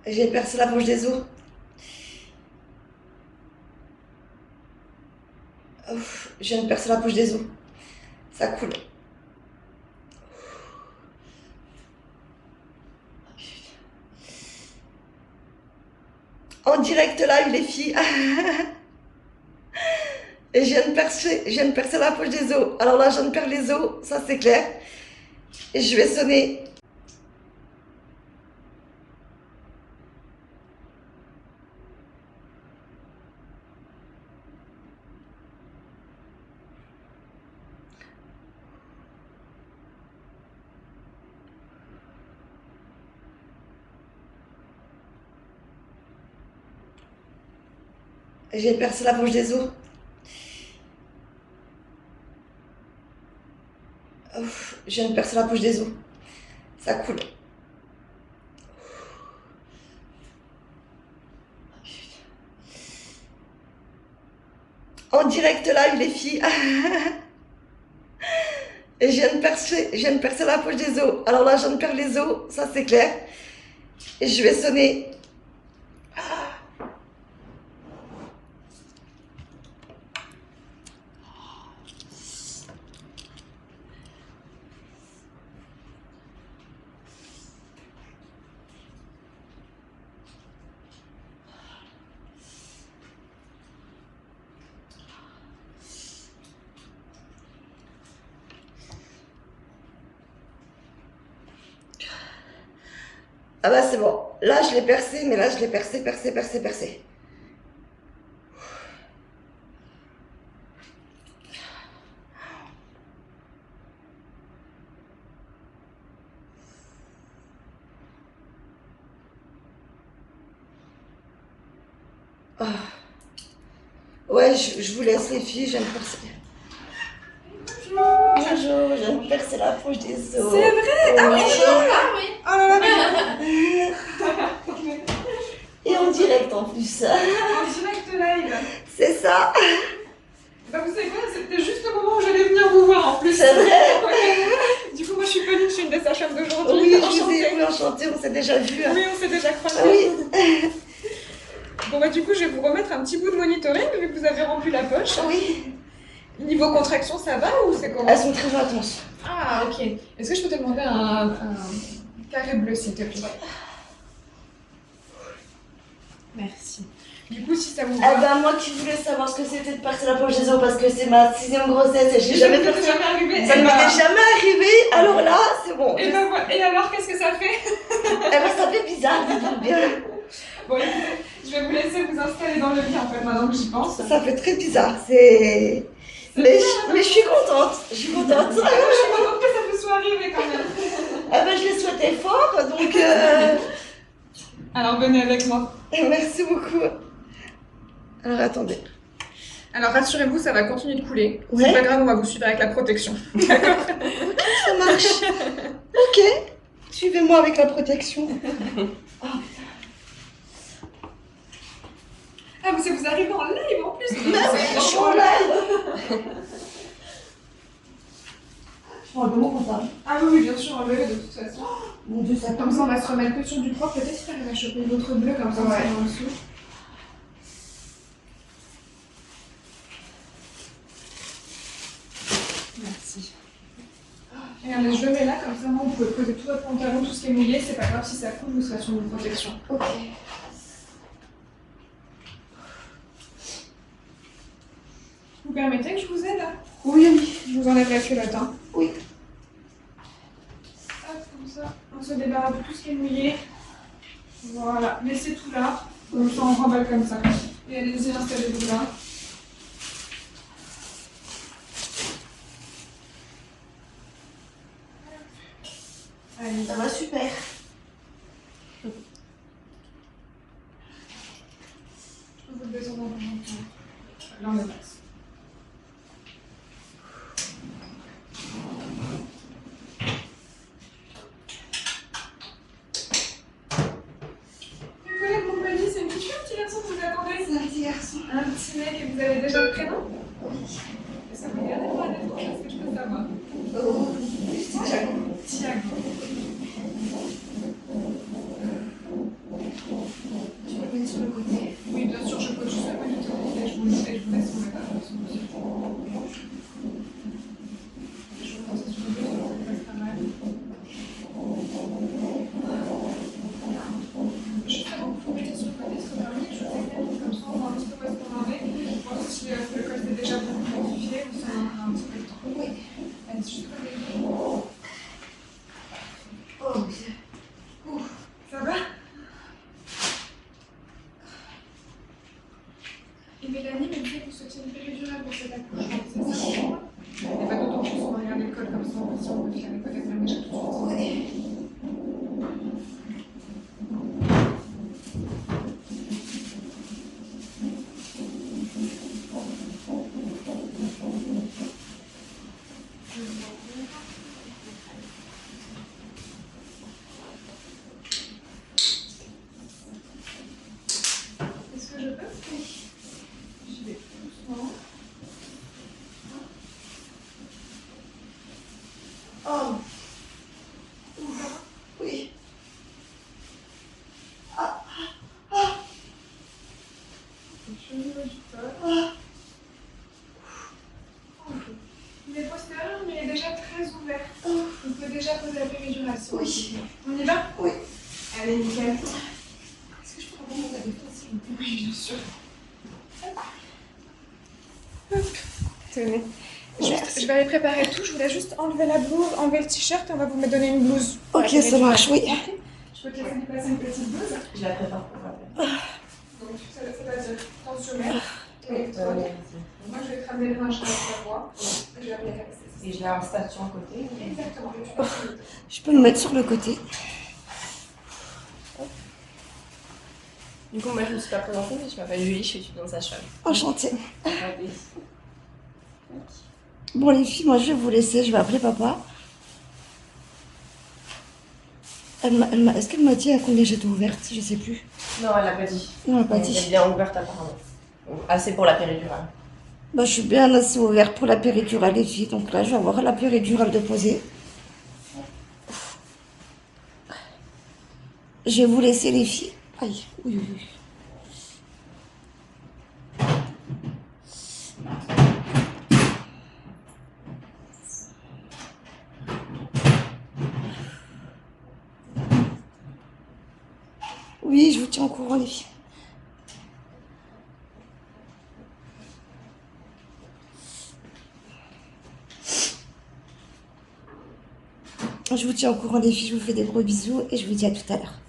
J'ai percé la poche des os. Ouf, je viens de percer la poche des os. Ça coule. En direct live les filles. Et je viens de percer la poche des os. Alors là, je viens de perdre les os, ça c'est clair. Et je vais sonner. J'ai percé la poche des os. Ouf, je viens de percer la poche des os. Ça coule. En direct live les filles. Et je viens de percer la poche des os. Alors là, je viens de perdre les os, ça c'est clair. Et je vais sonner. Ah bah c'est bon. Là, je l'ai percé, mais là, je l'ai percé. Ah. Ouais, je vous laisse les filles, je viens de percer. Bonjour, je viens de percer la poche des os. C'est vrai? Ah oui, oui. oh là là. Et en direct en plus. En direct live. C'est ça. Bah vous savez quoi, c'était juste le moment où j'allais venir vous voir en plus. C'est vrai. Ouais. Du coup, moi je suis Pauline, je suis une des sages-femmes d'aujourd'hui. Oui, je vous Enchantée. ai enchanté, on s'est déjà vu. Oui, on s'est déjà croisés. Oui. Bon bah du coup, je vais vous remettre un petit bout de monitoring vu que vous avez rempli la poche. Oui. Niveau contraction, ça va ou c'est comment? Elles sont très intenses. Ah ok. Est-ce que je peux te demander un carré bleu s'il te plaît? Merci. Du coup, si ça vous va... Eh ben moi qui voulais savoir ce que c'était de percer la poche des os parce que c'est ma 6e grossesse et j'ai jamais Ça percé. m'est jamais arrivé. Ça ne m'était jamais arrivé, alors là c'est bon. Et ben voilà. Et alors, qu'est-ce que ça fait? Eh ben ça fait bizarre, dites-vous bien. Bon, écoutez, je vais vous laisser vous installer dans le lit en fait, maintenant que j'y pense. Ça fait très bizarre, c'est... Mais je suis contente, je suis contente. Je suis contente que ça vous soit arrivé quand même. Eh ben je l'ai souhaité fort, donc Alors, venez avec moi. merci beaucoup. Alors attendez. Alors, rassurez-vous, ça va continuer de couler. Ouais. C'est pas grave, on va vous suivre avec la protection. Ça marche. Ok, suivez-moi avec la protection. Oh, Ah, mais vous arrivez en live en plus. bah oui, je suis en live. Je prends le bon comptable. Ah oui, bien sûr, enlevez-le de toute façon. Mon Dieu, ça Comme ça, on va se remettre que sur du propre. Peut-être si t'arrives à choper d'autres bleus comme ça, on Ouais. sera en dessous. Merci. Regardez, je le mets là, comme ça, moi, vous pouvez poser tout votre pantalon, tout ce qui est mouillé. C'est pas grave si ça coule, vous serez sur une protection. Ok. Vous permettez que je vous aide? Oui, oui. Je vous enlève la culotte. Hein. Oui. Hop, comme ça, on se débarrasse de tout ce qui est mouillé. Voilà, laissez tout là. Comme ça, on remballe comme ça. Et allez-y, installez-vous là. Allez, Ça va super. je peux vous le descendre dans le temps. Là, on le passe. Mes collègues m'ont pas dit, c'est une petite fille ou un petit garçon que vous attendez? C'est un petit garçon. Un petit mec et vous avez déjà le prénom? Est-ce que vous regardez pour la défense? Est-ce que je peux savoir? Oh, c'est Thiago. Thiago. laisse juste regarder. Oh mon Dieu. Ouf, ça va? Et Mélanie me disait que vous souhaitiez une péridurale pour cet accouchement, c'est ça? Il n'y a pas d'autant plus, on va regarder le code comme ça, si on peut faire les codes infirmiers tout de suite. Est-ce que je peux? Oui. J'y vais doucement. Oh. Oui. Ah. Ah. Je me mets du col. Ah. Il est postérieur, mais il est déjà très ouvert. Oh. On peut déjà poser la péridurale. Oui. On y va? Oui. Allez, nickel. Est-ce que je peux reprendre la défense s'il vous plaît? Oui, bien sûr. Hop. Tenez. Juste, je vais aller préparer tout. Je voulais juste enlever la blouse, enlever le t-shirt et on va vous donner une blouse. Ok, ça marche, oui. Je peux te laisser déplacer une petite blouse. Je la prépare pour après. Donc, c'est-à-dire tensiomètre et électronique. Moi, je vais te ramener le linge à la voix et je vais appeler la PCC. Et je la installe sur un côté. Exactement. Je peux me mettre sur le côté. Du coup, moi je me suis pas présentée, mais je m'appelle Julie, je suis étudiante sage-femme. Enchantée. Bon les filles, moi je vais vous laisser, je vais appeler papa. Est-ce qu'elle m'a dit à combien j'étais ouverte? Je sais plus. Non, elle l'a pas dit. Non, elle m'a pas Elle est dit. bien ouverte apparemment. Assez pour la péridurale. Bah, je suis bien assez ouverte pour la péridurale les filles, donc là je vais avoir la péridurale de poser. Je vais vous laisser les filles. Aïe, oui, oui, oui. Oui, je vous tiens au courant les filles. Je vous tiens au courant les filles, je vous fais des gros bisous et je vous dis à tout à l'heure.